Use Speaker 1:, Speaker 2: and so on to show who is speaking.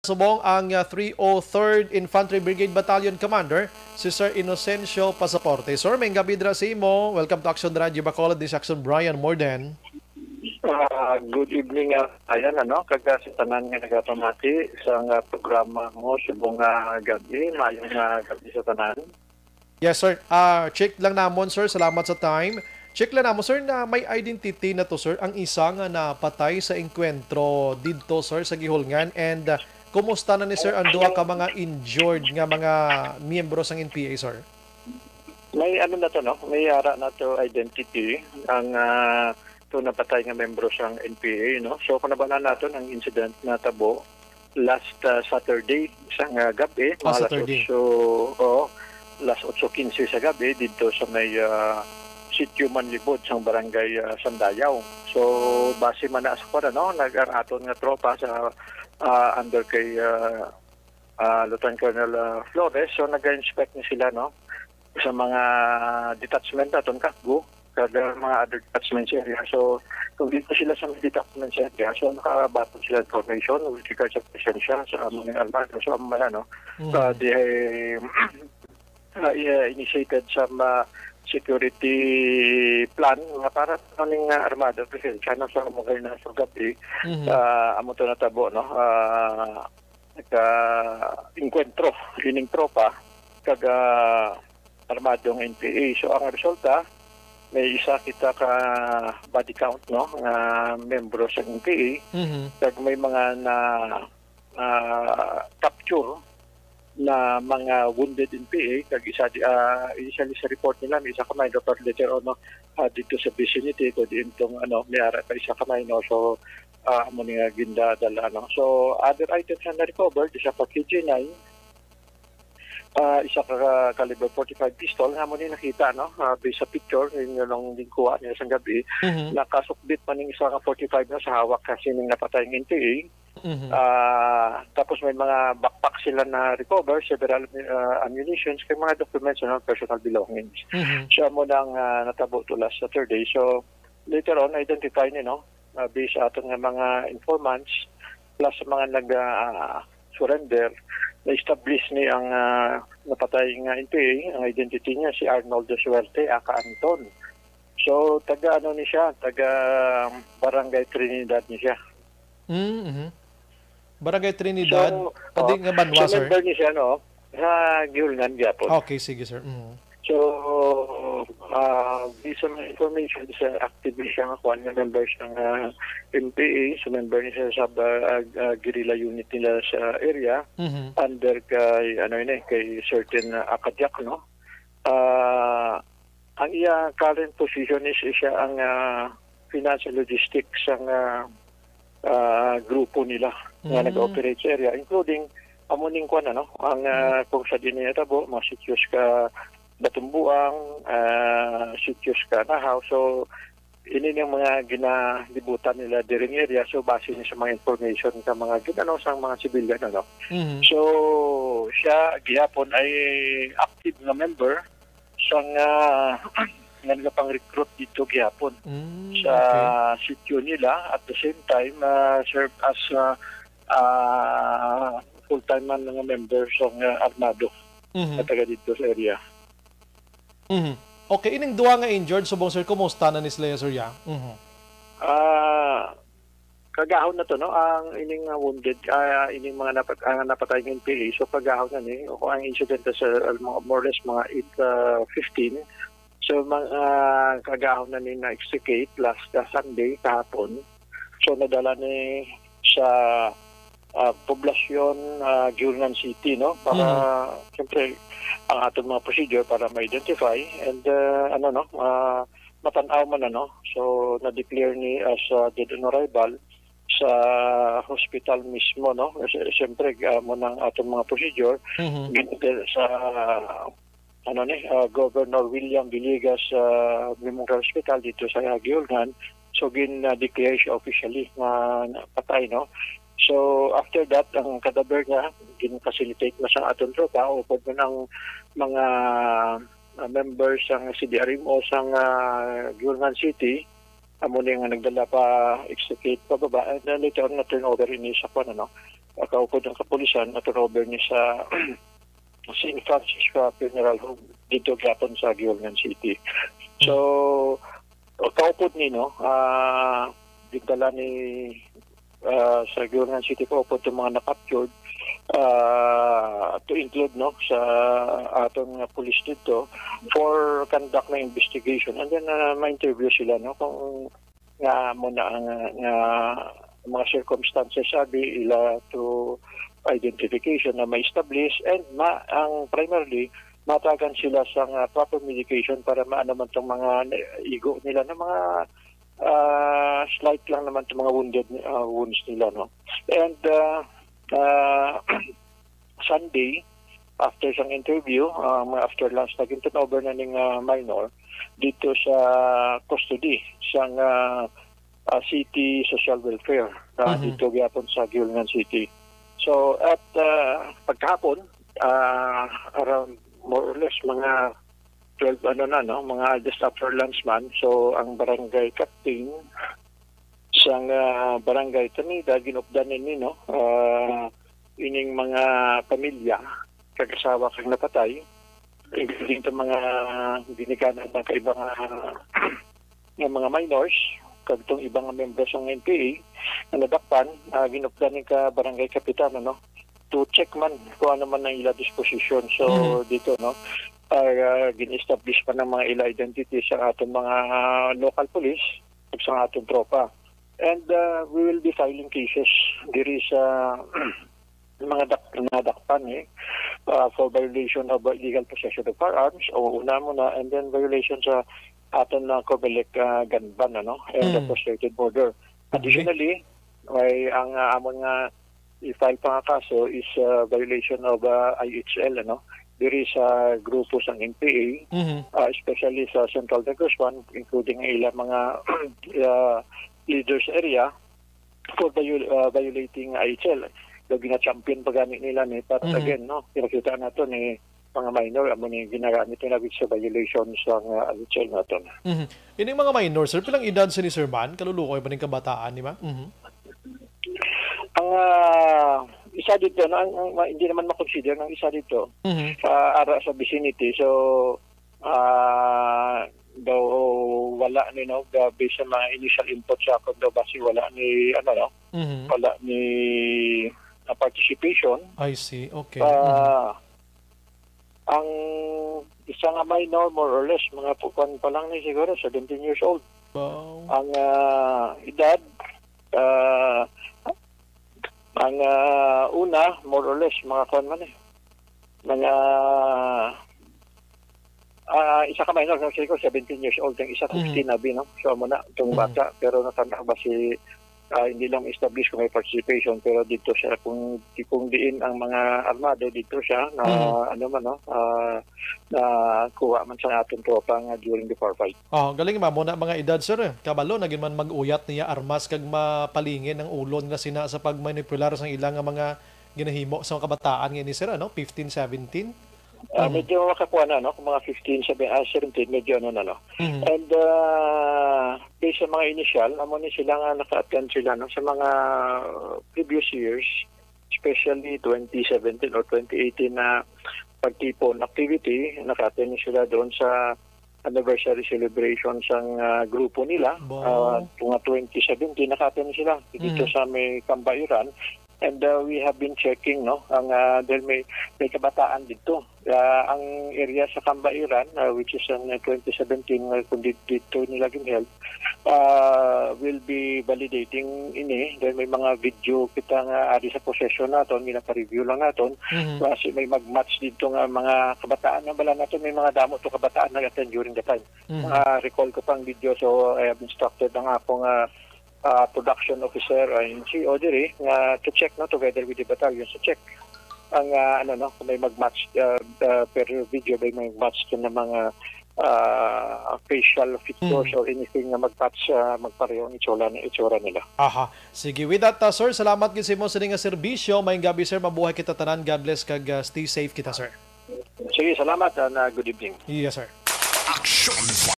Speaker 1: Subong ang 303rd Infantry Brigade Battalion Commander, si Sir Inocencio Pasaporte. Sir, may gabi dra sa imo. Welcome to Action Radio Bacolod, this Action Brian Morden.
Speaker 2: Good evening, ayan kagasitanan nga nagapamati sa programa mo subong gabi, mayong gabi sa tanan.
Speaker 1: Yes sir, check lang namon sir, salamat sa time. Check lang namon sir na may identity na to sir, ang isa nga napatay sa engkwentro dito sir sa Gihulngan, and kumusta na ni sir ang duha ka mga injured nga mga miyembro sang NPA sir?
Speaker 2: May na to may ara na to identity ang to napatay nga membro sang NPA So kung nabanan nato ang incident na tabo last Saturday isang gabi, mga
Speaker 1: Saturday.
Speaker 2: Last 8:15 sa gabi dito sa may Sitio Manlibod sang barangay Sandayaw. So base man na sa nag-araton nga tropa sa under kay Lieutenant Colonel Flores. So nag-inspect ni sila sa mga detachment naton Kakgo kada mga other detachments area. So kung dito sila sa mga detachments area, so nakabatong sila information with regards sa presensya sa mga armado. So they initiated some security plan nga para kaning armada presensya na sa mga na sa gabi. Amo to natabo nagka-encuentro ining tropa kaga armadong NPA. So ang resulta may isa kita ka body count nga membro sa NPA. Kag may mga na capture na mga wounded NPA kag isa initially sa report nila may isa kamay Dr. later on dito sa vicinity ko diintong may ara pa isa kamay so amo ni gindadala so other items na recovered isa pa KJ9, isa ka caliber 45 pistol nga mo ni nakita based sa picture inyo lang din kuha niya sa gabi. Nakasukbit man ning isa ka 45 na sa hawak kasi ning napatay ng NPA. Tapos may mga backpack sila na recover, several ammunitions kay mga documents personal belongings. Siya mo nang natabo to last Saturday. So later on identify ni based aton nga mga informants plus mga nag surrender, na-establish ni ang napatay nga NPA, ang identity niya si Arnold de Suerte, aka Anton. So, taga ni siya, taga Barangay Trinidad ni siya.
Speaker 1: Barangay Trinidad, pwede nga Banwa, sir?
Speaker 2: Member ni siya, sa Gihulngan, Gapon.
Speaker 1: Okay, sige, sir.
Speaker 2: So, based on information, sa active siya nga member ng NPA, so member niya sa guerrilla unit nila sa area, under kay kay certain Akadyak, ang iya current position is siya ang financial logistics ang grupo nila nga nag-operate sa area, including amuning ang kung sa dinitabo, mga sityos ka Batumbuang, sityos ka Nahaw. So, ini yung mga ginalibutan nila during area. So, base niya sa mga information sa mga sa mga civilian. So, siya, gihapon ay active na member sa nga pang recruit dito gihapon sa sityo nila. At the same time, serve as full-time man nga member sa armado na taga dito sa area.
Speaker 1: Okay, ining duwa nga injured, subong sir, kumusta na ni sila sir ya?
Speaker 2: Kagahon na to ang ining wounded, ining mga napatay ng NPA. So kagahon na ni o ang incident sa more or less mga 8:15. So kagahon na ni na extricate last Sunday kahapon. So nadala ni sa poblasyon Gihulngan City para siyempre ang atong mga procedure para ma-identify and matanaw man so na-declare ni as dead on arrival sa hospital mismo siyempre mo ng atong mga procedure sa Governor William Villegas Memorial Hospital dito sa Gihulngan. So declare siya officially na patay So after that, ang kadaver niya, gin-facilitate na sa aton tropa o pag ng mga members ng CDRM o sa Gihulngan City, amo nga nagdala pa extricate pababa, and then later on na turn over ini sa kaupod ng kapulisan na turnover niya sa St. Francisco Funeral Home dito gapon sa Giolgan City. So, kaupod ni, no, dindala ni sa Giolgan City kaupod ng mga nakaptured to include, no, sa atong police dito for conduct na investigation, and then ma-interview sila, no, kung nga muna ang mga circumstances sabi ila to identification na ma-establish, and ang primarily matagan sila sa proper medication para maano man itong mga igo nila na mga slight lang naman itong mga wounds nila, no. And Sunday, after sang interview, after lunch, naging turnover na ng minor dito sa custody sa City Social Welfare dito gyapon sa Giolgan City. So at pagkahapon, around more or less mga 12 mga just after lunch man, so ang barangay captain sang barangay Tanida ginupdanan ni, no, ining mga pamilya kagasawa kang napatay, including itong mga dinikanan ng kaibang mga minors, kagtong ibang members ng NPA na nadakpan, ginupdanan ka barangay kapitan, no, to check man kung ano man ang ila disposition. So dito, no, gin-establish pa ng mga ila identity sa atong mga local police at sa atong tropa. And we will be filing cases diri sa mga nadakpan for violation of illegal possession of firearms, o una muna, and then violation sa aton na Comelec gun ban, no, and the frustrated border. Additionally, may ang amon nga i-file pa nga kaso is violation of IHL, no, diri sa grupo sang NPA, especially sa Central Negros 1, including ilang mga leaders area for violating IHL. So, gina-champion pa gamit nila ni, but again, no, pinakita nato ni mga minor amo ni ginagamit nila sa violation sa IHL nato.
Speaker 1: Ini mga minor, sir, pilang edad si ni Sir Man? Kalulukoy ba ning kabataan ni ma? Ang
Speaker 2: isa dito, no, hindi naman makonsider ng isa dito ara sa vicinity. So daw wala ni, no, based sa mga initial input sa akong daw basi wala ni wala ni participation.
Speaker 1: I see. Okay.
Speaker 2: Ang isa nga minor, more or less mga pukuan pa lang ni siguro 17 years old.
Speaker 1: Wow.
Speaker 2: Ang edad ang una, more or less, mga kuwan man mga isa ka minor, kasi ko 17 years old, yung isa 15 nabi, no? So muna, itong bata, pero natanda ba si hindi lang establish kung may participation, pero dito siya, kung diin ang mga armado, dito siya, na na kuha man sa atong tropa nga during the fight.
Speaker 1: Galing ma, muna mga edad, sir. Kabalo, naging man mag-uyat niya armas kag mapalingin ang ulon na sina sa pagmanipular sa ilang mga ginahimo sa kabataan nga ni sir, 15, 17?
Speaker 2: Medyo makakuha na, no? Kung mga 15, 17, medyo no? And based sa mga initial, amo ni sila nga naka-attend sila, no? Sa mga previous years, especially 2017 or 2018 na pagtipon activity, naka-attend sila doon sa anniversary celebration sa grupo nila. Mga 2017, naka-attend sila dito sa may Cambairan. And we have been checking, no, ang dahil may kabataan dito. Ang area sa Cambairan, which is in 2017, kung dito nila ginheld, will be validating ini. Dahil may mga video kita nga ari sa possession naton, ginapa-review lang naton. Kasi may mag-match dito nga mga kabataan na bala naton, may mga damo to kabataan na attend during the time. Recall ko pang video, so I have instructed ang akong production officer in si Audrey to check, no, together with the battalion, to check ang kung may mag-match per video, may mag-match to na mga facial features or anything na mag-match magpareho ang itsura nila.
Speaker 1: Sige, with that, sir, salamat gid sa imo sa nga serbisyo. Maayong gabi, sir, mabuhay kita tanan. God bless kag stay safe kita, sir.
Speaker 2: Sige, salamat and good evening.
Speaker 1: Yes, sir.
Speaker 3: Action